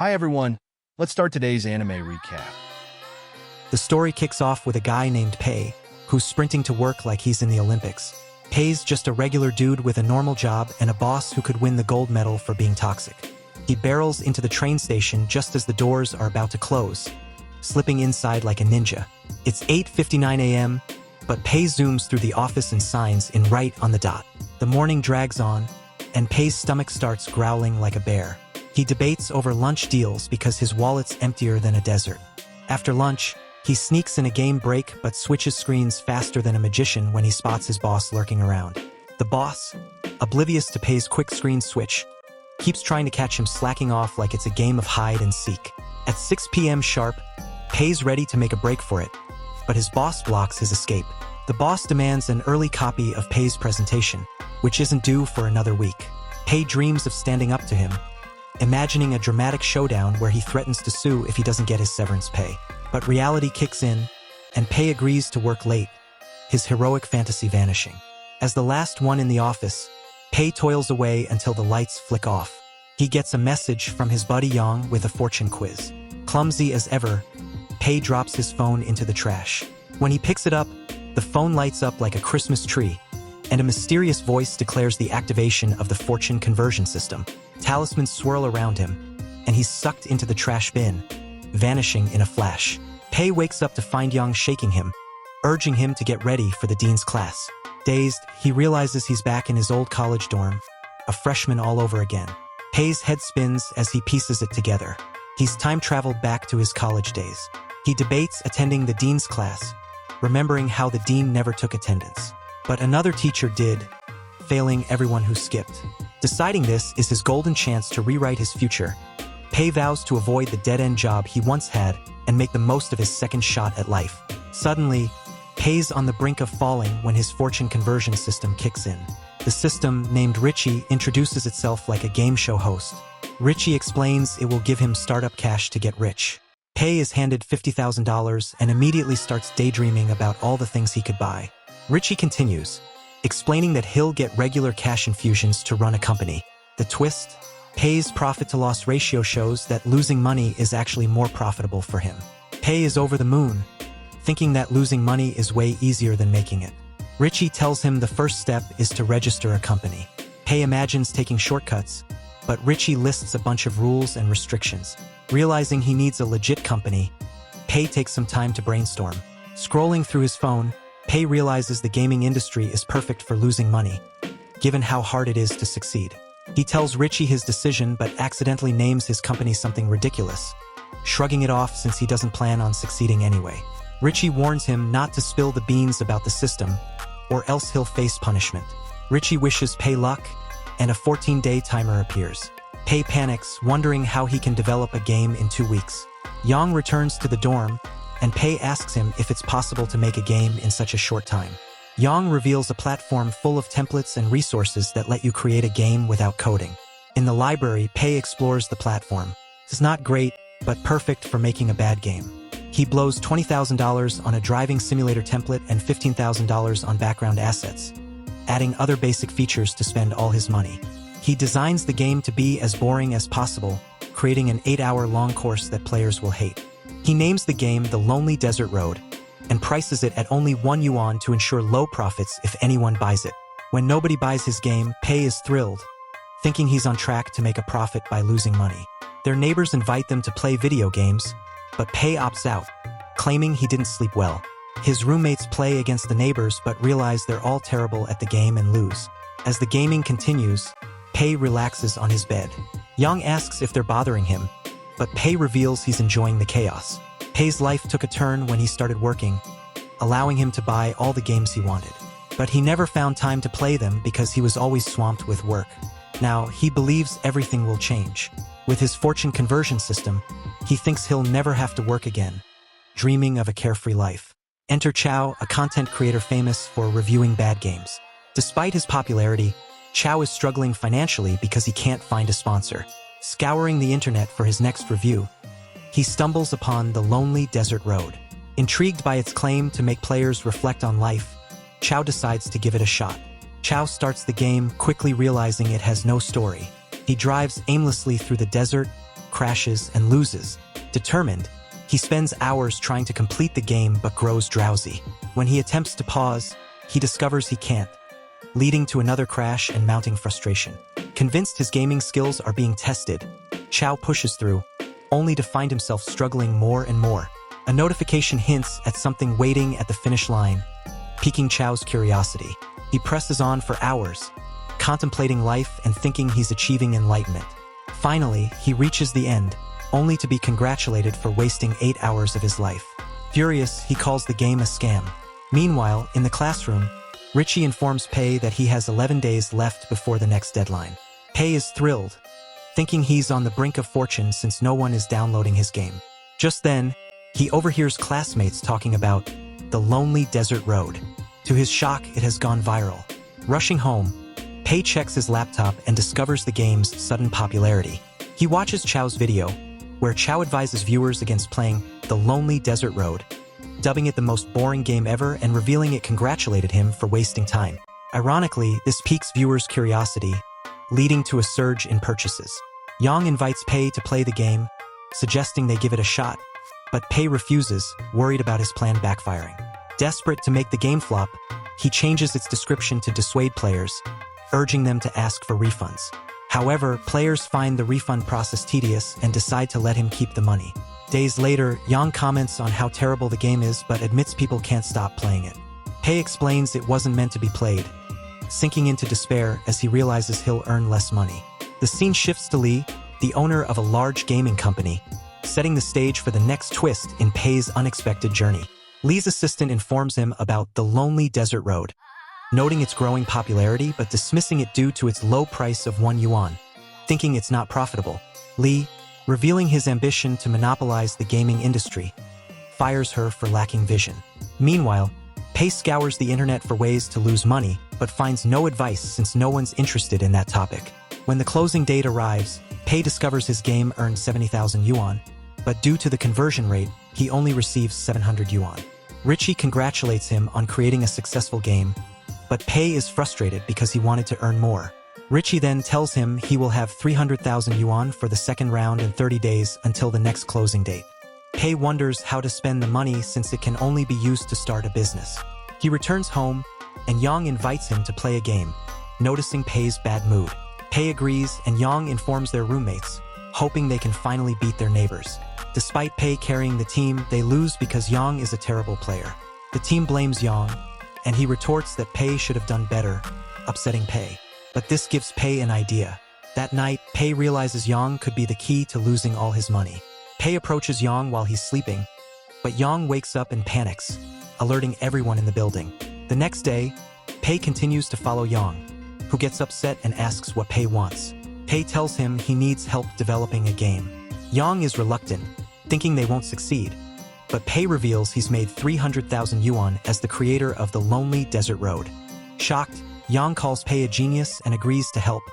Hi everyone, let's start today's anime recap. The story kicks off with a guy named Pei, who's sprinting to work like he's in the Olympics. Pei's just a regular dude with a normal job and a boss who could win the gold medal for being toxic. He barrels into the train station just as the doors are about to close, slipping inside like a ninja. It's 8:59 a.m., but Pei zooms through the office and signs in right on the dot. The morning drags on, and Pei's stomach starts growling like a bear. He debates over lunch deals because his wallet's emptier than a desert. After lunch, he sneaks in a game break but switches screens faster than a magician when he spots his boss lurking around. The boss, oblivious to Pei's quick screen switch, keeps trying to catch him slacking off like it's a game of hide and seek. At 6 p.m. sharp, Pei's ready to make a break for it, but his boss blocks his escape. The boss demands an early copy of Pei's presentation, which isn't due for another week. Pei dreams of standing up to him, imagining a dramatic showdown where he threatens to sue if he doesn't get his severance pay. But reality kicks in, and Pei agrees to work late, his heroic fantasy vanishing. As the last one in the office, Pei toils away until the lights flick off. He gets a message from his buddy Yang with a fortune quiz. Clumsy as ever, Pei drops his phone into the trash. When he picks it up, the phone lights up like a Christmas tree, and a mysterious voice declares the activation of the fortune conversion system. Talismans swirl around him, and he's sucked into the trash bin, vanishing in a flash. Pei wakes up to find Yang shaking him, urging him to get ready for the dean's class. Dazed, he realizes he's back in his old college dorm, a freshman all over again. Pei's head spins as he pieces it together. He's time-traveled back to his college days. He debates attending the dean's class, remembering how the dean never took attendance. But another teacher did, failing everyone who skipped. Deciding this is his golden chance to rewrite his future. Pei vows to avoid the dead-end job he once had and make the most of his second shot at life. Suddenly, Pei's on the brink of falling when his fortune conversion system kicks in. The system, named Richie, introduces itself like a game show host. Richie explains it will give him startup cash to get rich. Pei is handed $50,000 and immediately starts daydreaming about all the things he could buy. Richie continues, explaining that he'll get regular cash infusions to run a company. The twist? Pei's profit-to-loss ratio shows that losing money is actually more profitable for him. Pei is over the moon, thinking that losing money is way easier than making it. Richie tells him the first step is to register a company. Pei imagines taking shortcuts, but Richie lists a bunch of rules and restrictions. Realizing he needs a legit company, Pei takes some time to brainstorm. Scrolling through his phone, Pei realizes the gaming industry is perfect for losing money, given how hard it is to succeed. He tells Richie his decision but accidentally names his company something ridiculous, shrugging it off since he doesn't plan on succeeding anyway. Richie warns him not to spill the beans about the system, or else he'll face punishment. Richie wishes Pei luck, and a 14-day timer appears. Pei panics, wondering how he can develop a game in 2 weeks. Yang returns to the dorm, and Pei asks him if it's possible to make a game in such a short time. Yang reveals a platform full of templates and resources that let you create a game without coding. In the library, Pei explores the platform. It's not great, but perfect for making a bad game. He blows $20,000 on a driving simulator template and $15,000 on background assets, adding other basic features to spend all his money. He designs the game to be as boring as possible, creating an 8-hour-long course that players will hate. He names the game The Lonely Desert Road, and prices it at only 1 yuan to ensure low profits if anyone buys it. When nobody buys his game, Pei is thrilled, thinking he's on track to make a profit by losing money. Their neighbors invite them to play video games, but Pei opts out, claiming he didn't sleep well. His roommates play against the neighbors but realize they're all terrible at the game and lose. As the gaming continues, Pei relaxes on his bed. Yang asks if they're bothering him, but Pei reveals he's enjoying the chaos. Pei's life took a turn when he started working, allowing him to buy all the games he wanted. But he never found time to play them because he was always swamped with work. Now, he believes everything will change. With his fortune conversion system, he thinks he'll never have to work again, dreaming of a carefree life. Enter Chao, a content creator famous for reviewing bad games. Despite his popularity, Chao is struggling financially because he can't find a sponsor. Scouring the internet for his next review, he stumbles upon The Lonely Desert Road. Intrigued by its claim to make players reflect on life, Chao decides to give it a shot. Chao starts the game, quickly realizing it has no story. He drives aimlessly through the desert, crashes, and loses. Determined, he spends hours trying to complete the game but grows drowsy. When he attempts to pause, he discovers he can't, leading to another crash and mounting frustration. Convinced his gaming skills are being tested, Chow pushes through, only to find himself struggling more and more. A notification hints at something waiting at the finish line, piquing Chow's curiosity. He presses on for hours, contemplating life and thinking he's achieving enlightenment. Finally, he reaches the end, only to be congratulated for wasting 8 hours of his life. Furious, he calls the game a scam. Meanwhile, in the classroom, Richie informs Pei that he has 11 days left before the next deadline. Pei is thrilled, thinking he's on the brink of fortune since no one is downloading his game. Just then, he overhears classmates talking about the lonely desert road. To his shock, it has gone viral. Rushing home, Pei checks his laptop and discovers the game's sudden popularity. He watches Chow's video, where Chow advises viewers against playing the lonely desert road, dubbing it the most boring game ever and revealing it congratulated him for wasting time. Ironically, this piques viewers' curiosity, leading to a surge in purchases. Yang invites Pei to play the game, suggesting they give it a shot, but Pei refuses, worried about his plan backfiring. Desperate to make the game flop, he changes its description to dissuade players, urging them to ask for refunds. However, players find the refund process tedious and decide to let him keep the money. Days later, Yang comments on how terrible the game is but admits people can't stop playing it. Pei explains it wasn't meant to be played, sinking into despair as he realizes he'll earn less money. The scene shifts to Lee, the owner of a large gaming company, setting the stage for the next twist in Pei's unexpected journey. Lee's assistant informs him about the lonely desert road, noting its growing popularity but dismissing it due to its low price of 1 yuan, thinking it's not profitable. Lee, revealing his ambition to monopolize the gaming industry, fires her for lacking vision. Meanwhile, Pei scours the internet for ways to lose money, but finds no advice since no one's interested in that topic. When the closing date arrives, Pei discovers his game earned 70,000 yuan, but due to the conversion rate, he only receives 700 yuan. Richie congratulates him on creating a successful game, but Pei is frustrated because he wanted to earn more. Richie then tells him he will have 300,000 yuan for the second round in 30 days until the next closing date. Pei wonders how to spend the money since it can only be used to start a business. He returns home, and Yang invites him to play a game, noticing Pei's bad mood. Pei agrees, and Yang informs their roommates, hoping they can finally beat their neighbors. Despite Pei carrying the team, they lose because Yang is a terrible player. The team blames Yang, and he retorts that Pei should have done better, upsetting Pei. But this gives Pei an idea. That night, Pei realizes Yang could be the key to losing all his money. Pei approaches Yang while he's sleeping, but Yang wakes up and panics, alerting everyone in the building. The next day, Pei continues to follow Yang, who gets upset and asks what Pei wants. Pei tells him he needs help developing a game. Yang is reluctant, thinking they won't succeed, but Pei reveals he's made 300,000 yuan as the creator of the lonely desert road. Shocked, Yang calls Pei a genius and agrees to help,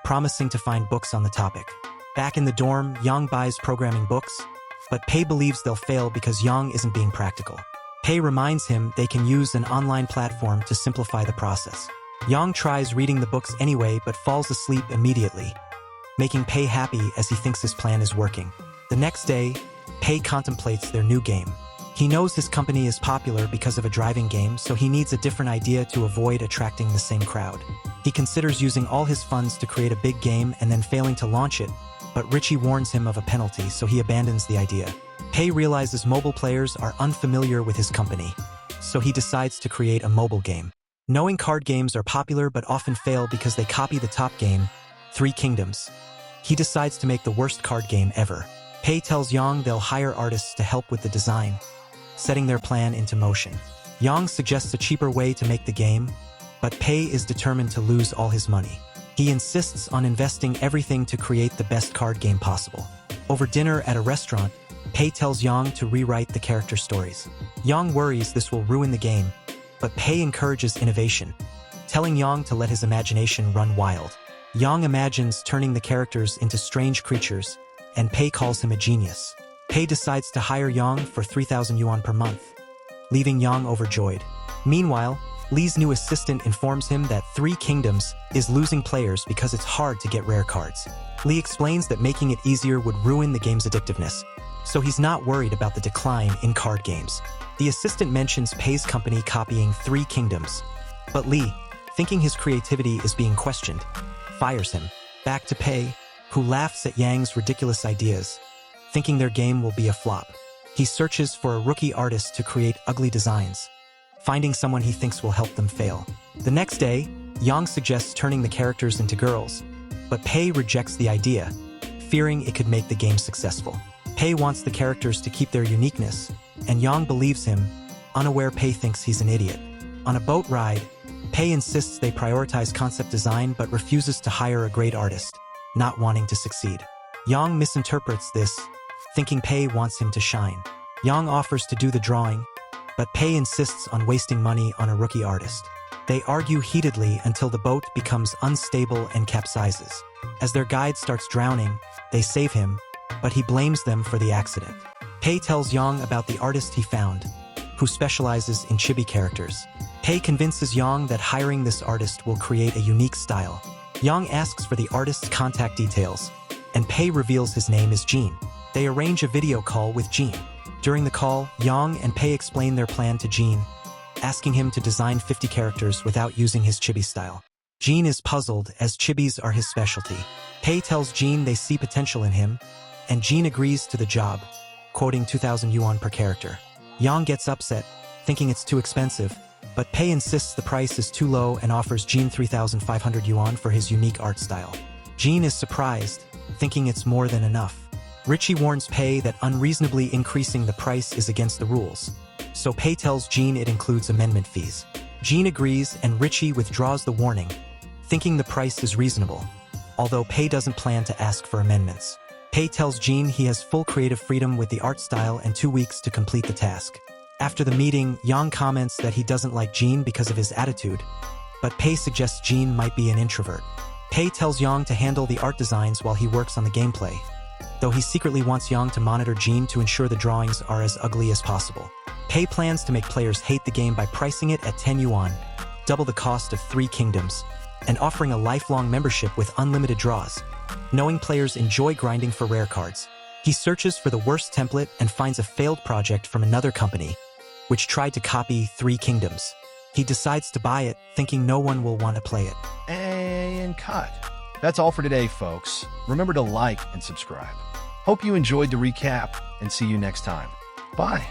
promising to find books on the topic. Back in the dorm, Yang buys programming books, but Pei believes they'll fail because Yang isn't being practical. Pei reminds him they can use an online platform to simplify the process. Yang tries reading the books anyway but falls asleep immediately, making Pei happy as he thinks his plan is working. The next day, Pei contemplates their new game. He knows his company is popular because of a driving game, so he needs a different idea to avoid attracting the same crowd. He considers using all his funds to create a big game and then failing to launch it, but Richie warns him of a penalty, so he abandons the idea. Pei realizes mobile players are unfamiliar with his company, so he decides to create a mobile game. Knowing card games are popular but often fail because they copy the top game, Three Kingdoms, he decides to make the worst card game ever. Pei tells Yang they'll hire artists to help with the design, setting their plan into motion. Yang suggests a cheaper way to make the game, but Pei is determined to lose all his money. He insists on investing everything to create the best card game possible. Over dinner at a restaurant, Pei tells Yang to rewrite the character stories. Yang worries this will ruin the game, but Pei encourages innovation, telling Yang to let his imagination run wild. Yang imagines turning the characters into strange creatures, and Pei calls him a genius. Pei decides to hire Yang for 3,000 yuan per month, leaving Yang overjoyed. Meanwhile, Lee's new assistant informs him that Three Kingdoms is losing players because it's hard to get rare cards. Lee explains that making it easier would ruin the game's addictiveness, so he's not worried about the decline in card games. The assistant mentions Pei's company copying Three Kingdoms, but Lee, thinking his creativity is being questioned, fires him. Back to Pei, who laughs at Yang's ridiculous ideas, thinking their game will be a flop. He searches for a rookie artist to create ugly designs, finding someone he thinks will help them fail. The next day, Yang suggests turning the characters into girls, but Pei rejects the idea, fearing it could make the game successful. Pei wants the characters to keep their uniqueness, and Yang believes him, unaware Pei thinks he's an idiot. On a boat ride, Pei insists they prioritize concept design but refuses to hire a great artist, not wanting to succeed. Yang misinterprets this, thinking Pei wants him to shine. Yang offers to do the drawing, but Pei insists on wasting money on a rookie artist. They argue heatedly until the boat becomes unstable and capsizes. As their guide starts drowning, they save him, but he blames them for the accident. Pei tells Yang about the artist he found, who specializes in chibi characters. Pei convinces Yang that hiring this artist will create a unique style. Yang asks for the artist's contact details, and Pei reveals his name is Jean. They arrange a video call with Jean. During the call, Yang and Pei explain their plan to Jean, asking him to design 50 characters without using his chibi style. Jean is puzzled, as chibis are his specialty. Pei tells Jean they see potential in him, and Jean agrees to the job, quoting 2,000 yuan per character. Yang gets upset, thinking it's too expensive, but Pei insists the price is too low and offers Jean 3,500 yuan for his unique art style. Jean is surprised, thinking it's more than enough. Richie warns Pei that unreasonably increasing the price is against the rules, so Pei tells Jean it includes amendment fees. Jean agrees and Richie withdraws the warning, thinking the price is reasonable, although Pei doesn't plan to ask for amendments. Pei tells Jean he has full creative freedom with the art style and 2 weeks to complete the task. After the meeting, Yang comments that he doesn't like Jean because of his attitude, but Pei suggests Jean might be an introvert. Pei tells Yang to handle the art designs while he works on the gameplay, though he secretly wants Yang to monitor Jean to ensure the drawings are as ugly as possible. Pei plans to make players hate the game by pricing it at 10 yuan, double the cost of Three Kingdoms, and offering a lifelong membership with unlimited draws. Knowing players enjoy grinding for rare cards, he searches for the worst template and finds a failed project from another company, which tried to copy Three Kingdoms. He decides to buy it, thinking no one will want to play it. And cut. That's all for today, folks. Remember to like and subscribe. Hope you enjoyed the recap, and see you next time. Bye.